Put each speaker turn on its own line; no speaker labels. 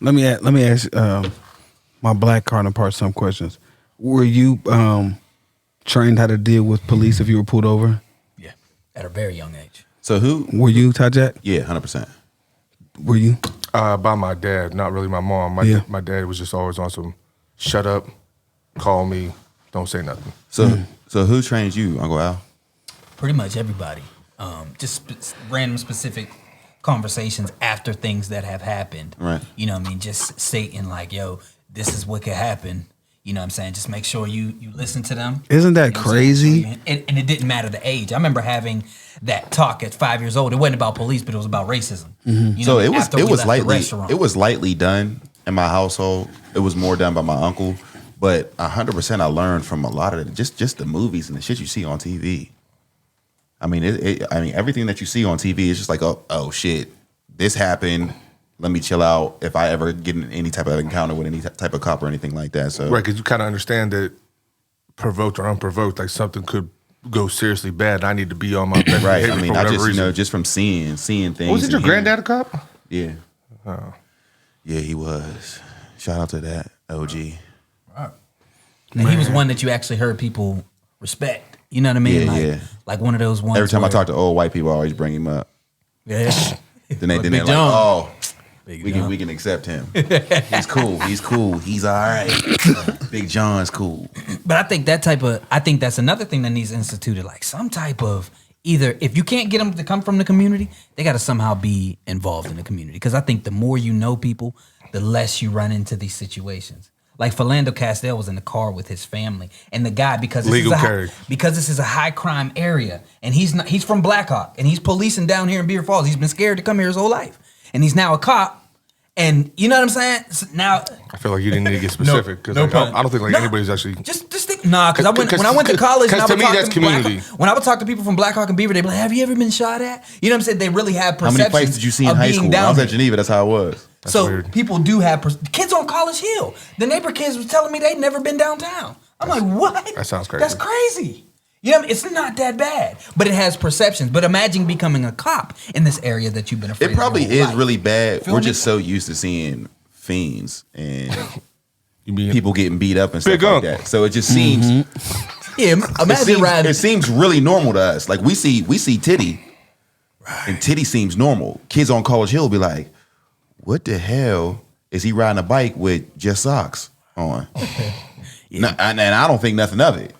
Let me ask my black counterpart some questions. Were you trained how to deal with police if you were pulled over?
Yeah, at a very young age.
So who?
Were you, Tajak?
Yeah, 100%.
Were you?
By my dad, not really my mom. My dad was just always on some shut up, call me, don't say nothing.
So who trains you, Uncle Al?
Pretty much everybody. Just random specific conversations after things that have happened.
Right.
You know what I mean? Just stating like, yo, this is what could happen. You know what I'm saying? Just make sure you listen to them.
Isn't that
You know what I'm
crazy?
saying? And it didn't matter the age. I remember having that talk at 5 years old. It wasn't about police, but it was about racism.
Mm-hmm.
You
So
know,
it was
after we left the restaurant.
it was lightly done in my household. It was more done by my uncle, but 100% I learned from a lot of it, just the movies and the shit you see on TV. I mean, everything that you see on TV is just like, oh shit, this happened. Let me chill out if I ever get in any type of encounter with any type of cop or anything like that. So
Right, because you kind of understand that provoked or unprovoked, like something could go seriously bad. And I need to be on my best
right.
behavior
I mean,
for
I
whatever
just
reason.
just from seeing things.
Was it your
and hearing-
granddad a cop?
Yeah.
Oh.
Yeah, he was. Shout out to that OG.
And he was one that you actually heard people respect. You know what I mean?
Yeah.
Like one of those ones.
Every time I
where-
talk to old white people, I always bring him up.
Yeah.
Then they're
Big
like,
John.
oh,
Big
we
John.
can accept him. He's cool. He's all right. Big John's cool.
But I think that's another thing that needs instituted, like some type of either, if you can't get them to come from the community, they got to somehow be involved in the community. Because I think the more you know people, the less you run into these situations. Like Philando Castile was in the car with his family, and the guy, because
Legal carry.
because this is a high crime area, and he's from Blackhawk, and he's policing down here in Beaver Falls. He's been scared to come here his whole life, and he's now a cop. And you know what I'm saying? So now
I feel like you didn't need to get specific because
no
I
pun.
don't think like
No.
anybody's actually.
Just think, because when I went to
'cause-
college, and I
'cause to
would
me,
talk
that's
to
community.
when I would talk to people from Blackhawk and Beaver, they'd be like, "Have you ever been shot at?" You know what I'm saying? They really have
How
perceptions.
many fights did you see in
of
high
being
school? When I
down
was
here.
at Geneva, that's how it was.
So
weird.
people do have kids on College Hill. The neighbor kids was telling me they'd never been downtown. I'm like, what?
That sounds crazy.
That's crazy. You know, it's not that bad, but it has perceptions. But imagine becoming a cop in this area that you've been afraid.
It probably
of your whole
is
life.
really bad.
Feel
We're
me?
just so used to seeing fiends and
You mean
people getting beat up and stuff
Big
like
uncle.
that. So it just seems
Yeah, imagine riding.
it seems really normal to us. Like we see Titty, and Titty seems normal. Kids on College Hill be like, "What the hell is he riding a bike with just socks on?" No, and I don't think nothing of it.